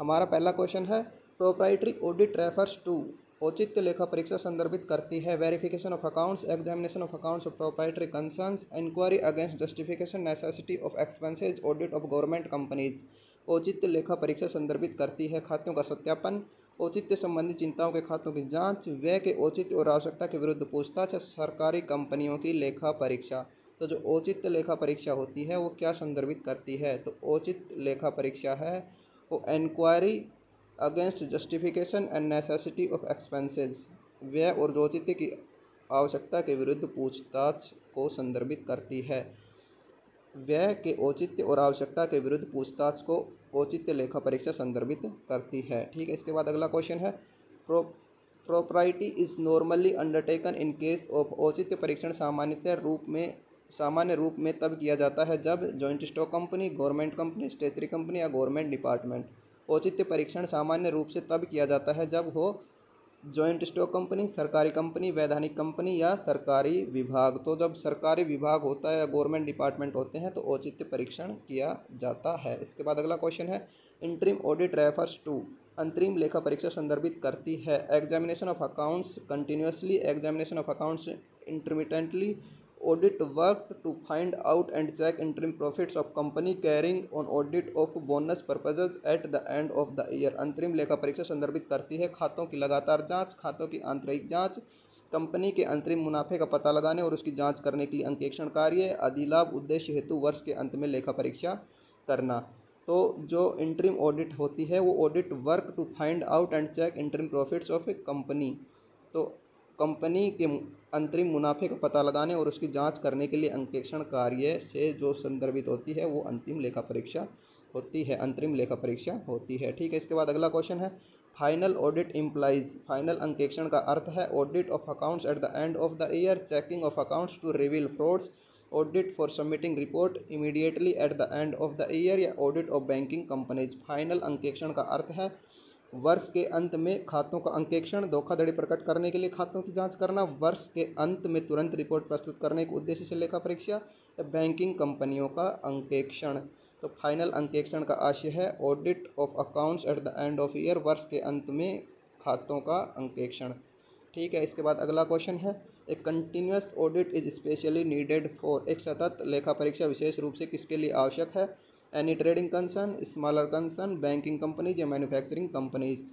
हमारा पहला क्वेश्चन है प्रोप्राइटरी ऑडिट रेफर्स टू। औचित्य लेखा परीक्षा संदर्भित करती है verification of accounts, examination of accounts of proprietary concerns, inquiry against justification necessity of expenses, audit of government companies. औचित्य लेखा परीक्षा संदर्भित करती है खातों का सत्यापन, औचित्य संबंधी चिंताओं के खातों की जांच, व्यय के औचित्य और आवश्यकता के विरुद्ध पूछताछ, सरकारी कंपनियों की लेखा परीक्षा। तो जो औचित्य लेखा परीक्षा होती है वो क्या संदर्भित करती है? तो औचित्य लेखा परीक्षा है वो inquiry against justification and necessity of expenses, व्यय और औचित्य की आवश्यकता के विरुद्ध पूछताछ को संदर्भित करती है। व्यय के औचित्य और आवश्यकता के विरुद्ध पूछताछ को औचित्य लेखा परीक्षा संदर्भित करती है। ठीक है, इसके बाद अगला क्वेश्चन है propriety is normally undertaken in case of. औचित्य परीक्षण सामान्य रूप में तब किया जाता है जब joint stock company, government company, statutory company या गवर्नमेंट डिपार्टमेंट। औचित्य परीक्षण सामान्य रूप से तब किया जाता है जब हो जॉइंट स्टॉक कंपनी, सरकारी कंपनी, वैधानिक कंपनी या सरकारी विभाग। तो जब सरकारी विभाग होता है या गवर्नमेंट डिपार्टमेंट होते हैं तो औचित्य परीक्षण किया जाता है। इसके बाद अगला क्वेश्चन है इंटरिम ऑडिट रेफर्स टू। अंतरिम लेखा परीक्षा संदर्भित करती है examination of accounts continuously, examination of accounts intermittently, audit work to find out and check interim profits of company carrying on audit of bonus purposes at the end of the year. अंतरिम लेखा परीक्षा संदर्भित करती है खातों की लगातार जांच, खातों की आंतरिक जांच, कंपनी के अंतरिम मुनाफे का पता लगाने और उसकी जांच करने के लिए अंकेक्षण कार्य, अधिलाभ उद्देश्य हेतु वर्ष के अंत में लेखा परीक्षा करना। तो जो इंटरिम ऑडिट होती है वो audit work to find out and check interim profits of a company. तो कंपनी के अंतरिम मुनाफे का पता लगाने और उसकी जांच करने के लिए अंकेक्षण कार्य से जो संदर्भित होती है वो अंतिम लेखा परीक्षा होती है, अंतरिम लेखा परीक्षा होती है। ठीक है, इसके बाद अगला क्वेश्चन है फाइनल ऑडिट इम्प्लाइज। फाइनल अंकेक्षण का अर्थ है audit of accounts at the end of the year, checking of accounts to reveal frauds, audit for submitting report immediately at the end of the year या audit of banking companies. Final अंकेक्षण का अर्थ है वर्ष के अंत में खातों का अंकेक्षण, धोखाधड़ी प्रकट करने के लिए खातों की जांच करना, वर्ष के अंत में तुरंत रिपोर्ट प्रस्तुत करने के उद्देश्य से लेखा परीक्षा या बैंकिंग कंपनियों का अंकेक्षण। तो फाइनल अंकेक्षण का आशय है audit of accounts at the end of year, वर्ष के अंत में खातों का अंकेक्षण। ठीक है, इसके बाद अगला क्वेश्चन है a continuous audit is specially needed for. एक सतत लेखा परीक्षा विशेष रूप से किसके लिए आवश्यक है? Any trading concern, smaller concern, banking companies या मैन्युफैक्चरिंग कंपनीज।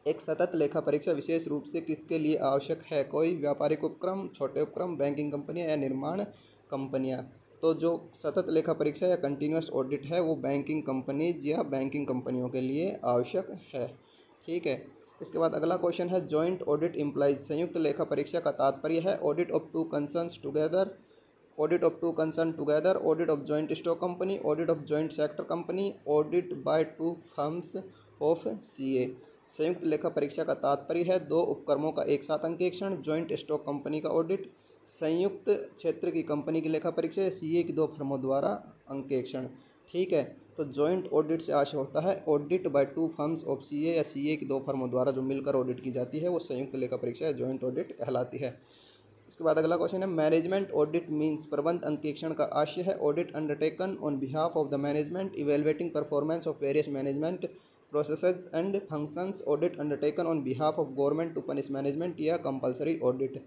एक सतत लेखा परीक्षा विशेष रूप से किसके लिए आवश्यक है? कोई व्यापारिक उपक्रम, छोटे उपक्रम, बैंकिंग कंपनियां या निर्माण कंपनियां। तो जो सतत लेखा परीक्षा या कंटिन्यूस ऑडिट है वो बैंकिंग कंपनीज या बैंकिंग कंपनियों के लिए आवश्यक है। ठीक है, इसके बाद अगला क्वेश्चन है जॉइंट ऑडिट इम्प्लाइज। संयुक्त लेखा परीक्षा का तात्पर्य है audit of two concerns together, audit of two concern together, audit of joint stock company, audit of joint sector company, audit by two firms of CA. संयुक्त लेखा परीक्षा का तात्पर्य है दो उपक्रमों का एक साथ अंकेक्षण, जॉइंट स्टॉक कंपनी का ऑडिट, संयुक्त क्षेत्र की कंपनी की लेखा परीक्षा या सीए की दो फर्मों द्वारा अंकेक्षण। ठीक है, तो जॉइंट ऑडिट से आशय होता है audit by two firms of CA या सीए की दो फर्मों द्वारा जो मिलकर ऑडिट की जाती है वो संयुक्त लेखा परीक्षा या जॉइंट ऑडिट कहलाती है। इसके बाद अगला क्वेश्चन है मैनेजमेंट ऑडिट मीन्स। प्रबंध अंकेक्षण का आशय है audit undertaken on behalf of the management evaluating performance of various management processes and functions, audit undertaken on behalf of government to punish management या कंपलसरी ऑडिट।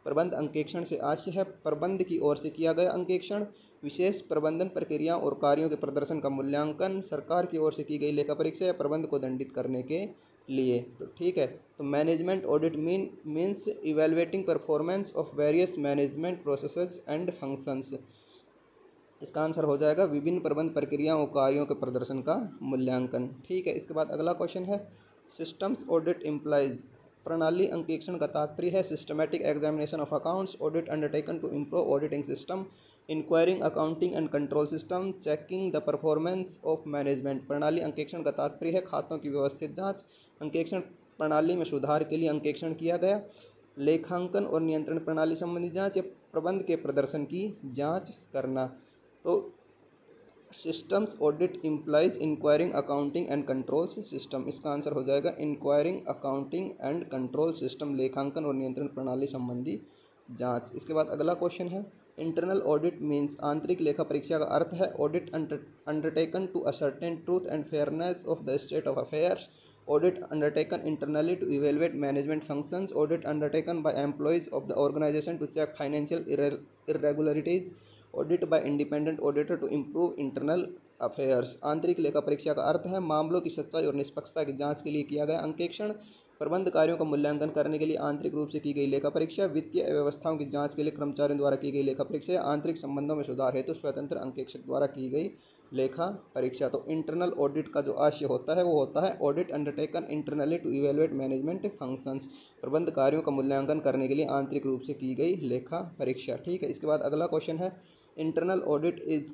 प्रबंध अंकेक्षण से आशय है प्रबंध की ओर से किया गया अंकेक्षण, विशेष प्रबंधन प्रक्रियाओं और कार्यों के प्रदर्शन का मूल्यांकन, सरकार की ओर से की गई लेखा परीक्षा या प्रबंध को दंडित करने के लिए। तो ठीक है, तो management audit means evaluating performance of various management processes and functions. इसका आंसर हो जाएगा विभिन्न प्रबंध प्रक्रियाओं और कार्यों के प्रदर्शन का मूल्यांकन। ठीक है, इसके बाद अगला क्वेश्चन है सिस्टम्स ऑडिट इम्प्लाइज। प्रणाली अंकेक्षण का तात्पर्य है systematic examination of accounts, audit undertaken to improve auditing system, inquiring accounting and control system, checking the performance of management. प्रणाली अंकेक्षण का तात्पर्य है खातों की व्यवस्थित जांच, अंकेक्षण प्रणाली में सुधार के लिए अंकेक्षण किया गया, लेखांकन और नियंत्रण प्रणाली संबंधी जांच या प्रबंध के प्रदर्शन की जांच करना। तो systems audit implies enquiring accounting and control system. इसका आंसर हो जाएगा enquiring accounting and control system, लेखांकन और नियंत्रण प्रणाली संबंधी जांच। इसके बाद अगला क्वेश्चन है इंटरनल ऑडिट मीन्स आंतरिक लेखा परीक्षा का अर्थ है audit undertaken to ascertain truth and fairness of the state of affairs, audit undertaken internally to evaluate management functions, audit undertaken by employees of the organization to check financial irregularities, audit by independent auditor to improve internal affairs। आंतरिक लेखा परीक्षा का अर्थ है मामलों की सच्चाई और निष्पक्षता की जांच के लिए किया गया अंकेक्षण, प्रबंध कार्यों का मूल्यांकन करने के लिए आंतरिक रूप से की गई लेखा परीक्षा, वित्तीय व्यवस्थाओं की जांच के लिए कर्मचारियों द्वारा की गई लेखा परीक्षा, आंतरिक संबंधों में सुधार हेतु स्वतंत्र अंकेक्षक द्वारा की गई लेखा परीक्षा। तो इंटरनल ऑडिट का जो आशय होता है वो होता है audit undertaken internally to evaluate management functions, प्रबंध कार्यों का मूल्यांकन करने के लिए आंतरिक रूप से की गई लेखा परीक्षा। ठीक है, इसके बाद अगला क्वेश्चन है इंटरनल ऑडिट इज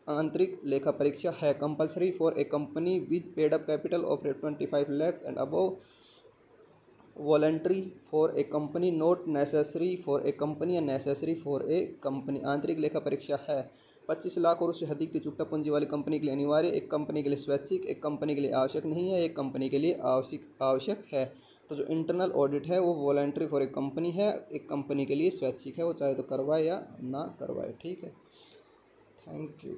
आंतरिक लेखा परीक्षा है compulsory for a company with paid up capital of 25 lakhs and above, voluntary for a company, not necessary for a company and necessary for a company. आंतरिक लेखा परीक्षा है 25 लाख और उससे अधिक की चुकता पूंजी वाली कंपनी के लिए अनिवार्य, एक कंपनी के लिए स्वैच्छिक, एक कंपनी के लिए आवश्यक नहीं है, एक कंपनी के लिए आवश्यक है। तो जो इंटरनल ऑडिट है वो वॉलंटरी फॉर ए कंपनी है, एक कंपनी के लिए स्वैच्छिक है, वो चाहे तो करवाए या ना करवाए। ठीक है, थैंक यू।